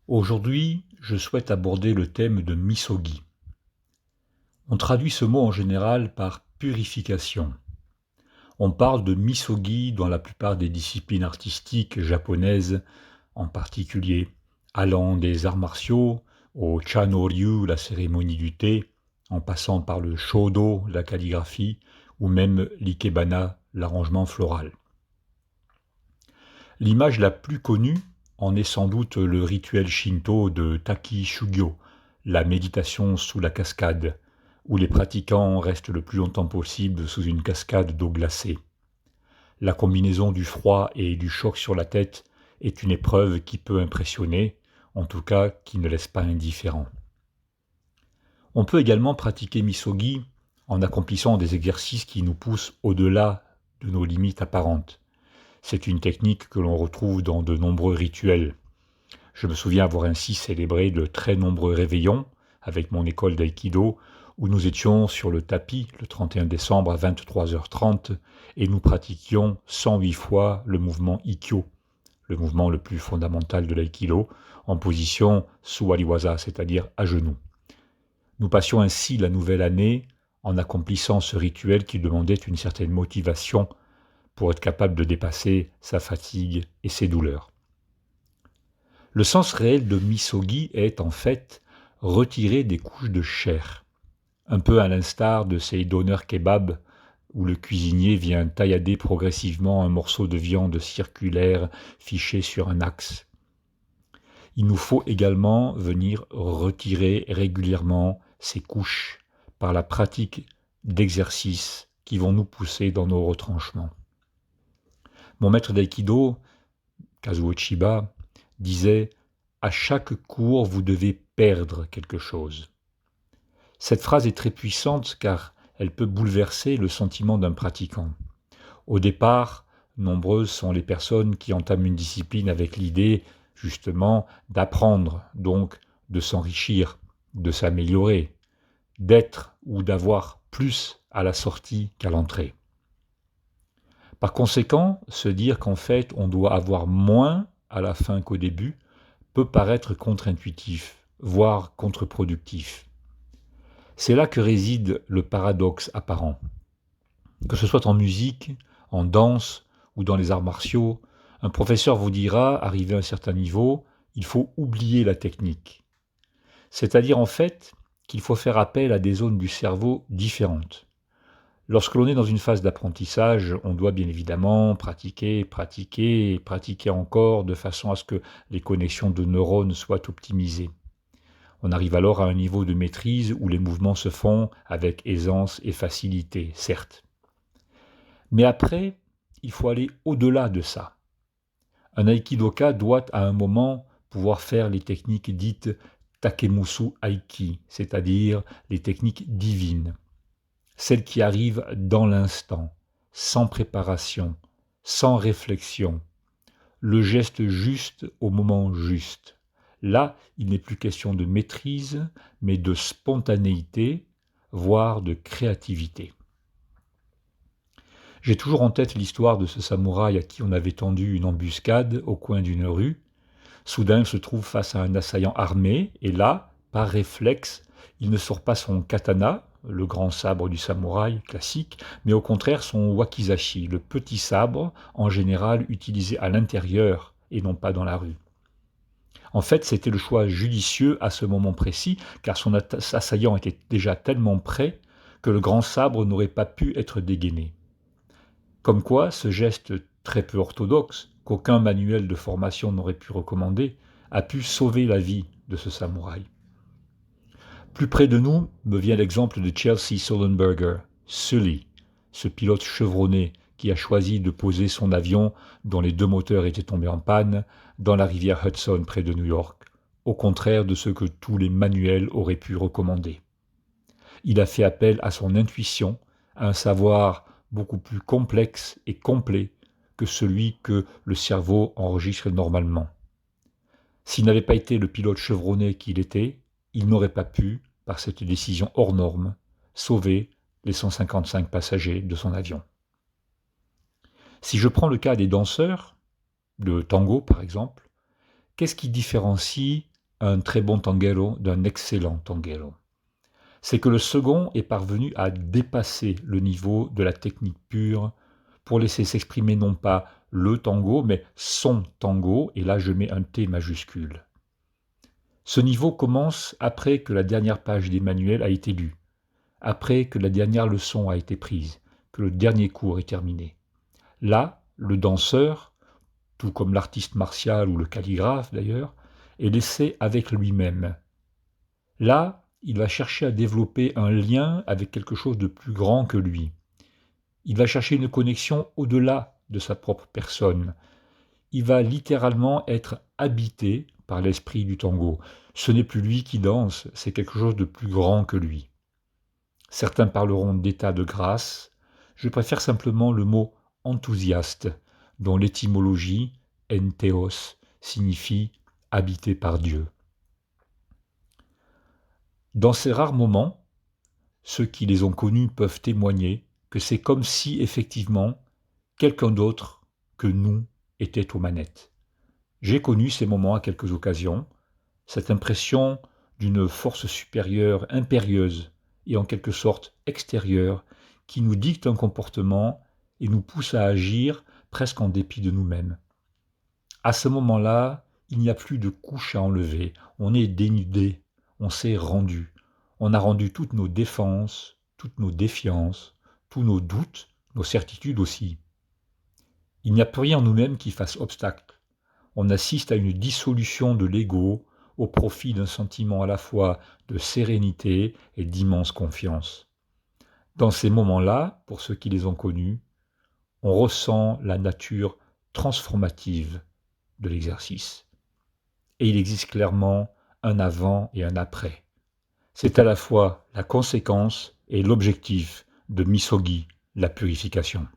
Aujourd'hui, je souhaite aborder le thème de misogi. On traduit ce mot en général par purification. On parle de misogi dans la plupart des disciplines artistiques japonaises, en particulier allant des arts martiaux au Chanoryu, la cérémonie du thé, en passant par le Shodo, la calligraphie, ou même l'ikebana, l'arrangement floral. L'image la plus connue en est sans doute le rituel shinto de Taki Shugyo, la méditation sous la cascade, où les pratiquants restent le plus longtemps possible sous une cascade d'eau glacée. La combinaison du froid et du choc sur la tête est une épreuve qui peut impressionner, en tout cas qui ne laisse pas indifférent. On peut également pratiquer misogi en accomplissant des exercices qui nous poussent au-delà de nos limites apparentes. C'est une technique que l'on retrouve dans de nombreux rituels. Je me souviens avoir ainsi célébré de très nombreux réveillons avec mon école d'aïkido, où nous étions sur le tapis le 31 décembre à 23h30 et nous pratiquions 108 fois le mouvement Ikkyo, le mouvement le plus fondamental de l'aïkido, en position suwariwaza, c'est-à-dire à genoux. Nous passions ainsi la nouvelle année en accomplissant ce rituel qui demandait une certaine motivation pour être capable de dépasser sa fatigue et ses douleurs. Le sens réel de misogi est en fait retirer des couches de chair, un peu à l'instar de ces donneurs kebab où le cuisinier vient taillader progressivement un morceau de viande circulaire fiché sur un axe. Il nous faut également venir retirer régulièrement ces couches par la pratique d'exercices qui vont nous pousser dans nos retranchements. Mon maître d'aïkido, Kazuo Chiba, disait « À chaque cours, vous devez perdre quelque chose ». Cette phrase est très puissante car elle peut bouleverser le sentiment d'un pratiquant. Au départ, nombreuses sont les personnes qui entament une discipline avec l'idée, justement, d'apprendre, donc de s'enrichir, de s'améliorer, d'être ou d'avoir plus à la sortie qu'à l'entrée. Par conséquent, se dire qu'en fait on doit avoir moins à la fin qu'au début peut paraître contre-intuitif, voire contre-productif. C'est là que réside le paradoxe apparent. Que ce soit en musique, en danse ou dans les arts martiaux, un professeur vous dira, arrivé à un certain niveau, il faut oublier la technique. C'est-à-dire en fait qu'il faut faire appel à des zones du cerveau différentes. Lorsque l'on est dans une phase d'apprentissage, on doit bien évidemment pratiquer, pratiquer et pratiquer encore de façon à ce que les connexions de neurones soient optimisées. On arrive alors à un niveau de maîtrise où les mouvements se font avec aisance et facilité, certes. Mais après, il faut aller au-delà de ça. Un aikidoka doit à un moment pouvoir faire les techniques dites takemusu aiki, c'est-à-dire les techniques divines. Celles qui arrivent dans l'instant, sans préparation, sans réflexion, le geste juste au moment juste. Là, il n'est plus question de maîtrise, mais de spontanéité, voire de créativité. J'ai toujours en tête l'histoire de ce samouraï à qui on avait tendu une embuscade au coin d'une rue. Soudain, il se trouve face à un assaillant armé, et là, par réflexe, il ne sort pas son katana, le grand sabre du samouraï classique, mais au contraire son wakizashi, le petit sabre, en général utilisé à l'intérieur et non pas dans la rue. En fait, c'était le choix judicieux à ce moment précis, car son assaillant était déjà tellement près que le grand sabre n'aurait pas pu être dégainé. Comme quoi, ce geste très peu orthodoxe, qu'aucun manuel de formation n'aurait pu recommander, a pu sauver la vie de ce samouraï. Plus près de nous me vient l'exemple de Chelsea Sullenberger, Sully, ce pilote chevronné qui a choisi de poser son avion, dont les deux moteurs étaient tombés en panne, dans la rivière Hudson près de New York, au contraire de ce que tous les manuels auraient pu recommander. Il a fait appel à son intuition, à un savoir beaucoup plus complexe et complet que celui que le cerveau enregistre normalement. S'il n'avait pas été le pilote chevronné qu'il était, il n'aurait pas pu, par cette décision hors norme, sauver les 155 passagers de son avion. Si je prends le cas des danseurs, de tango par exemple, qu'est-ce qui différencie un très bon tanguero d'un excellent tanguero. C'est que le second est parvenu à dépasser le niveau de la technique pure pour laisser s'exprimer non pas le tango, mais son tango, et là je mets un T majuscule. Ce niveau commence après que la dernière page des manuels a été lue, après que la dernière leçon a été prise, que le dernier cours est terminé. Là, le danseur, tout comme l'artiste martial ou le calligraphe d'ailleurs, est laissé avec lui-même. Là, il va chercher à développer un lien avec quelque chose de plus grand que lui. Il va chercher une connexion au-delà de sa propre personne. Il va littéralement être habité par l'esprit du tango. Ce n'est plus lui qui danse, c'est quelque chose de plus grand que lui. Certains parleront d'état de grâce. Je préfère simplement le mot enthousiaste, dont l'étymologie, entheos, signifie habité par Dieu. Dans ces rares moments, ceux qui les ont connus peuvent témoigner que c'est comme si, effectivement, quelqu'un d'autre que nous était aux manettes. J'ai connu ces moments à quelques occasions, cette impression d'une force supérieure impérieuse et en quelque sorte extérieure qui nous dicte un comportement et nous pousse à agir presque en dépit de nous-mêmes. À ce moment-là, il n'y a plus de couche à enlever, on est dénudé, on s'est rendu. On a rendu toutes nos défenses, toutes nos défiances, tous nos doutes, nos certitudes aussi. Il n'y a plus rien en nous-mêmes qui fasse obstacle. On assiste à une dissolution de l'ego au profit d'un sentiment à la fois de sérénité et d'immense confiance. Dans ces moments-là, pour ceux qui les ont connus, on ressent la nature transformative de l'exercice. Et il existe clairement un avant et un après. C'est à la fois la conséquence et l'objectif de Misogi, la purification.